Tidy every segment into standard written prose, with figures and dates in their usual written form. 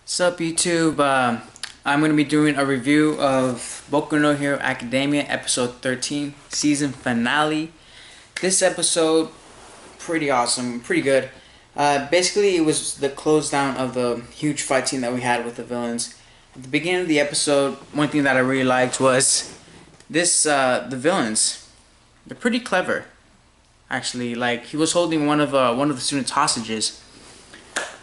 Sup YouTube, I'm going to be doing a review of Boku no Hero Academia episode 13, season finale. This episode, pretty awesome, pretty good. Basically it was the close down of the huge fight scene that we had with the villains. At the beginning of the episode, one thing that I really liked was the villains. They're pretty clever, actually. Like, he was holding one of the students hostages.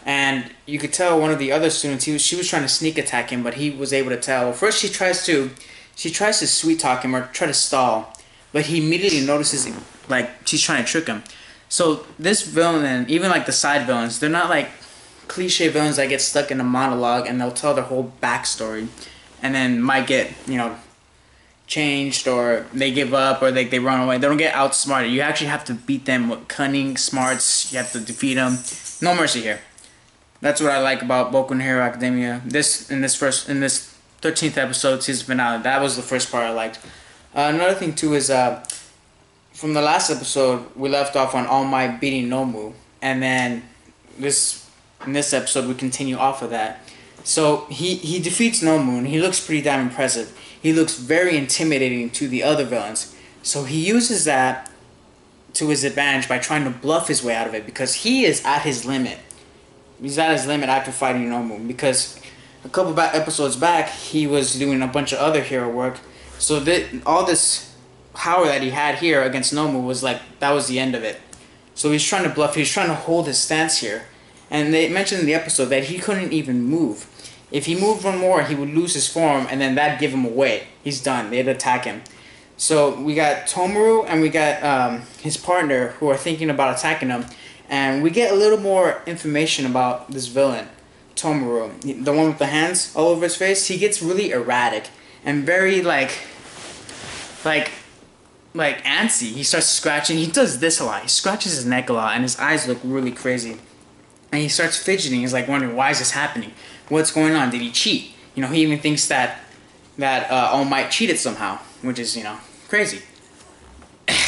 And you could tell one of the other students, she was trying to sneak attack him, but he was able to tell. First, she tries to sweet talk him or try to stall, but he immediately notices like she's trying to trick him. So this villain, and even like the side villains, they're not like cliche villains that get stuck in a monologue and they'll tell their whole backstory, and then might get changed, or they give up, or they run away. They don't get outsmarted. You actually have to beat them with cunning, smarts. You have to defeat them. No mercy here. That's what I like about Boku no Hero Academia. In this 13th episode, season finale, that was the first part I liked. Another thing too is from the last episode we left off on All Might beating Nomu, and then in this episode we continue off of that. So he defeats Nomu and he looks pretty damn impressive. He looks very intimidating to the other villains. So he uses that to his advantage by trying to bluff his way out of it, because he is at his limit. He's at his limit after fighting Nomu, because a couple episodes back he was doing a bunch of other hero work. So all this power that he had here against Nomu was like, that was the end of it. So he's trying to bluff. He's trying to hold his stance here. And they mentioned in the episode that he couldn't even move. If he moved one more, he would lose his form, and then that'd give him away. He's done. They'd attack him. So we got Tomuru and we got his partner who are thinking about attacking him. And we get a little more information about this villain, Tomuru, the one with the hands all over his face. He gets really erratic and very like antsy. He starts scratching. He does this a lot. He scratches his neck a lot, and his eyes look really crazy. And he starts fidgeting. He's like wondering, why is this happening? What's going on? Did he cheat? He even thinks that All Might cheated somehow, which is crazy.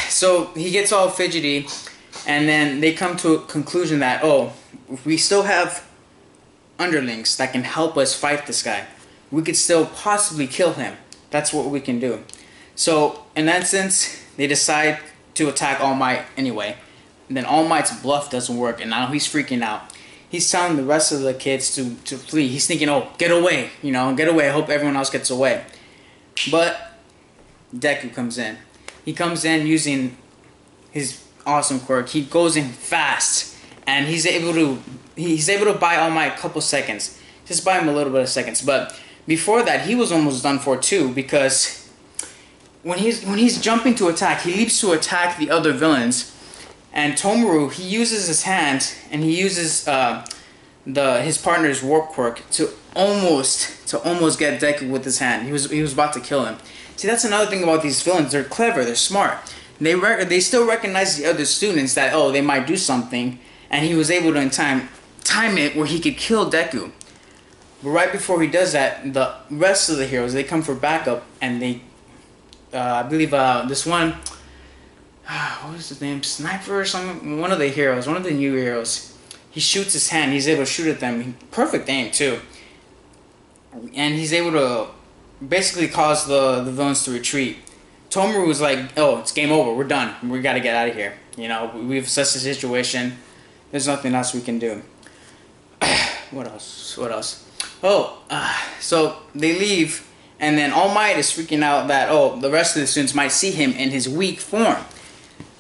So he gets all fidgety. And then they come to a conclusion that, oh, if we still have underlings that can help us fight this guy, we could still possibly kill him. That's what we can do. So in that sense, they decide to attack All Might anyway. And then All Might's bluff doesn't work, and now he's freaking out. He's telling the rest of the kids to flee. He's thinking, oh, get away, get away. I hope everyone else gets away. But Deku comes in. He comes in using his awesome quirk. He goes in fast, and he's able to buy All Might a couple seconds. Just buy him a little bit of seconds. But before that, he was almost done for too, because when he's jumping to attack, he leaps to attack the other villains, and Tomuru, he uses his hand and he uses his partner's warp quirk to almost get Deku with his hand. He was about to kill him. See, that's another thing about these villains. They're clever. They're smart. They still recognize the other students that, oh, they might do something, and he was able to in time it where he could kill Deku. But right before he does that, the rest of the heroes, they come for backup, and they I believe this one, what was his name, Sniper or something, one of the heroes, one of the new heroes, he shoots his hand. He's able to shoot at them, perfect aim too, and he's able to basically cause the villains to retreat. Tomuru was like, oh, it's game over. We're done. We got to get out of here. We've assessed the situation. There's nothing else we can do. What else? Oh, so they leave, and then All Might is freaking out that, oh, the rest of the students might see him in his weak form.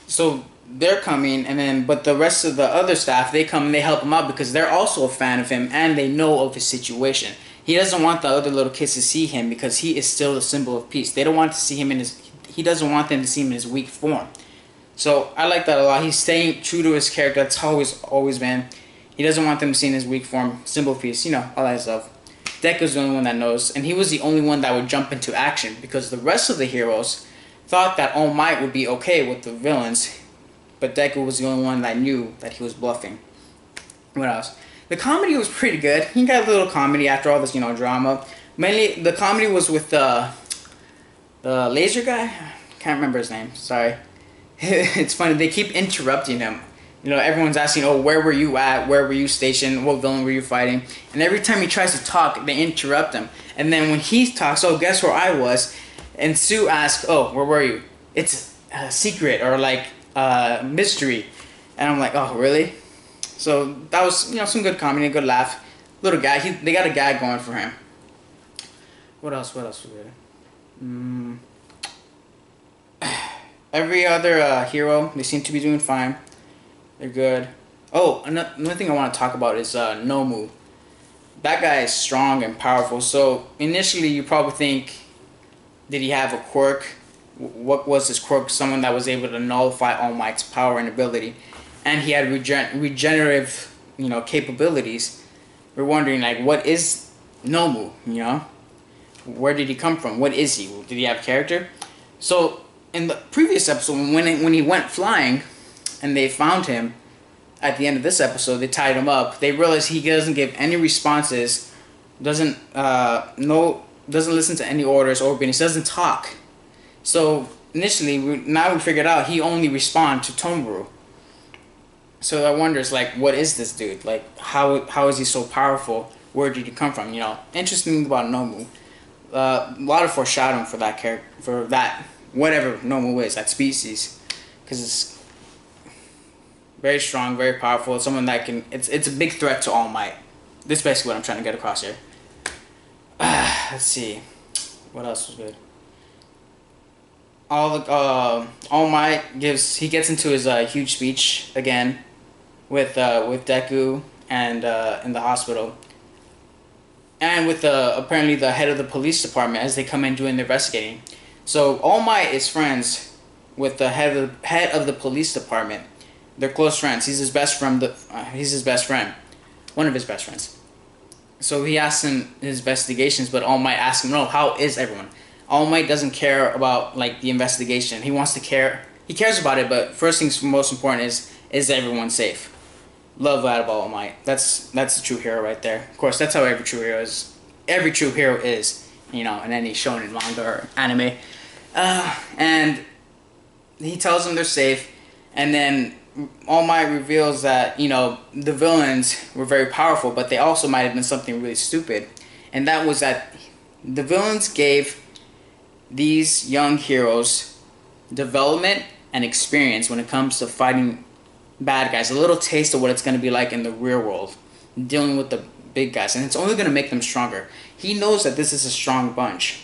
So they're coming, but the rest of the other staff, they come and they help him out because they're also a fan of him and they know of his situation. He doesn't want the other little kids to see him because he is still a symbol of peace. They don't want to see him he doesn't want them to see him in his weak form. So I like that a lot. He's staying true to his character. That's how he's always been. He doesn't want them to see him in his weak form. Symbol of peace, all that stuff. Deku's the only one that knows, and he was the only one that would jump into action because the rest of the heroes thought that All Might would be okay with the villains, but Deku was the only one that knew that he was bluffing. What else? The comedy was pretty good. He got a little comedy after all this, drama. Mainly, the comedy was with the laser guy. Can't remember his name. Sorry. It's funny. They keep interrupting him. You know, everyone's asking, oh, where were you at? Where were you stationed? What villain were you fighting? And every time he tries to talk, they interrupt him. And then when he talks, oh, guess where I was? And Sue asks, oh, where were you? It's a secret or like mystery. And I'm like, oh, really? So that was, you know, some good comedy, a good laugh. Little guy, they got a gag going for him. What else was good? Every other hero, they seem to be doing fine. They're good. Oh, another thing I want to talk about is Nomu. That guy is strong and powerful. So initially you probably think, did he have a quirk? What was his quirk? Someone that was able to nullify All Might's power and ability. And he had regenerative, you know, capabilities. We're wondering, like, what is Nomu, you know? Where did he come from? What is he? Did he have character? So in the previous episode, when he went flying and they found him, at the end of this episode, they tied him up. They realized he doesn't give any responses, doesn't listen to any orders or opinions, doesn't talk. So initially, now we figured out he only responds to Tomuru. So I wonder, like, what is this dude? Like, how is he so powerful? Where did he come from? You know, interesting about Nomu. A lot of foreshadowing for that character, for that whatever Nomu is, that species, because it's very strong, very powerful. It's someone that can. It's a big threat to All Might. This is basically what I'm trying to get across here. Let's see, what else was good. All Might gets into his huge speech again with Deku and in the hospital, and with apparently the head of the police department as they come in doing the investigating. So All Might is friends with the head of the police department. They're close friends. He's his best friend. He's his best friend, one of his best friends. So he asks him his investigations, but All Might asks him, "No, how is everyone?" All Might doesn't care about like the investigation. He wants to care. He cares about it, but first things most important is everyone safe? Love that about All Might. That's the true hero right there. Of course, that's how every true hero is. Every true hero is, you know, in any shonen manga or anime. And he tells them they're safe, and then All Might reveals that, you know, the villains were very powerful, but they also might have been something really stupid, and that was that the villains gave these young heroes development and experience when it comes to fighting bad guys, a little taste of what it's going to be like in the real world, dealing with the big guys, and it's only going to make them stronger. He knows that this is a strong bunch,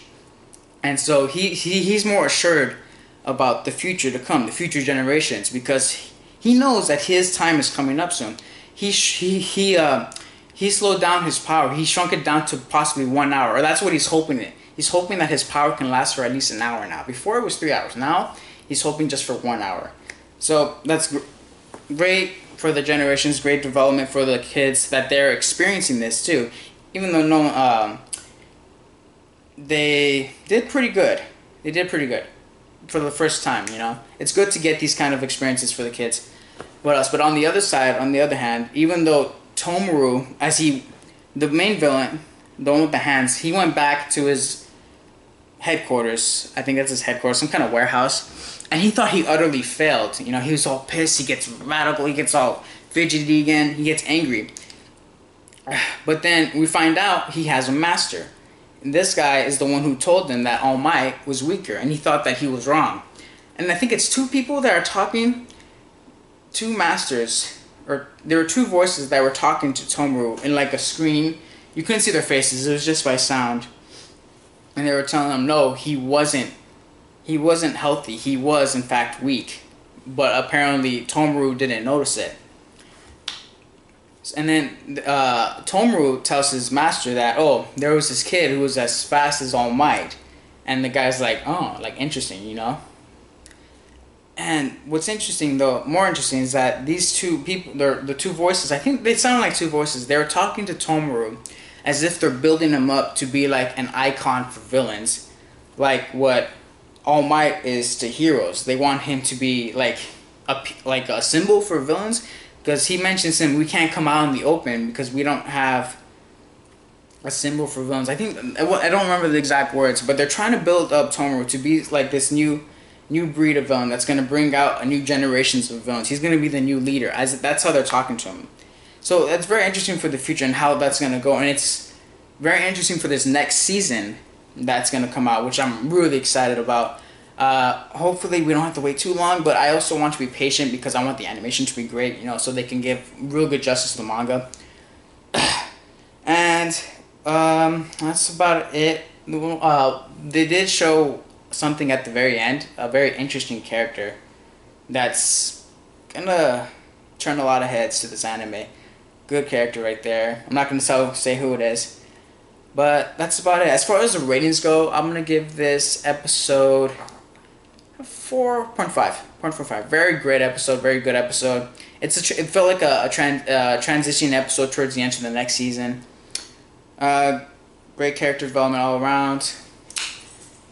and so he's more assured about the future to come, the future generations, because he knows that his time is coming up soon. He slowed down his power. He shrunk it down to possibly 1 hour, or that's what he's hoping. He's hoping that his power can last for at least an hour now. Before it was 3 hours. Now he's hoping just for 1 hour. So that's great for the generations. Great development for the kids that they're experiencing this too. Even though they did pretty good. They did pretty good for the first time. You know, it's good to get these kind of experiences for the kids. What else? But on the other side, on the other hand, even though Tomuru, the main villain, the one with the hands, he went back to his headquarters. I think that's his headquarters, some kind of warehouse, and he thought he utterly failed. You know, he was all pissed. He gets radical. He gets all fidgety again. He gets angry. But then we find out he has a master. And this guy is the one who told him that All Might was weaker, and he thought that he was wrong. And I think it's two people that are talking, two masters, or there were two voices that were talking to Tomuru in like a screen. You couldn't see their faces. It was just by sound. And they were telling him, no, he wasn't healthy. He was, in fact, weak. But apparently, Tomuru didn't notice it. And then Tomuru tells his master that, oh, there was this kid who was as fast as All Might. And the guy's like, oh, like, interesting, you know? And what's interesting, though, more interesting, is that these two people, the two voices, I think they sound like two voices. They were talking to Tomuru as if they're building him up to be like an icon for villains, like what All Might is to heroes. They want him to be like a symbol for villains, because he mentions him. We can't come out in the open because we don't have a symbol for villains. I don't remember the exact words, but they're trying to build up Tomuru to be like this new new breed of villain that's gonna bring out a new generations of villains. He's gonna be the new leader. As that's how they're talking to him. So that's very interesting for the future and how that's gonna go. And it's very interesting for this next season that's gonna come out, which I'm really excited about. Hopefully we don't have to wait too long, but I also want to be patient because I want the animation to be great, you know, so they can give real good justice to the manga. And that's about it. They did show something at the very end, a very interesting character that's gonna turn a lot of heads to this anime. Good character right there. I'm not gonna say who it is, but that's about it. As far as the ratings go, I'm gonna give this episode 4.5. Very great episode. Very good episode. It felt like a transition episode towards the end of the next season. Great character development all around.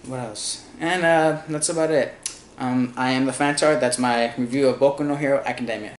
What else? And that's about it. I am the Fantar. That's my review of Boku no Hero Academia.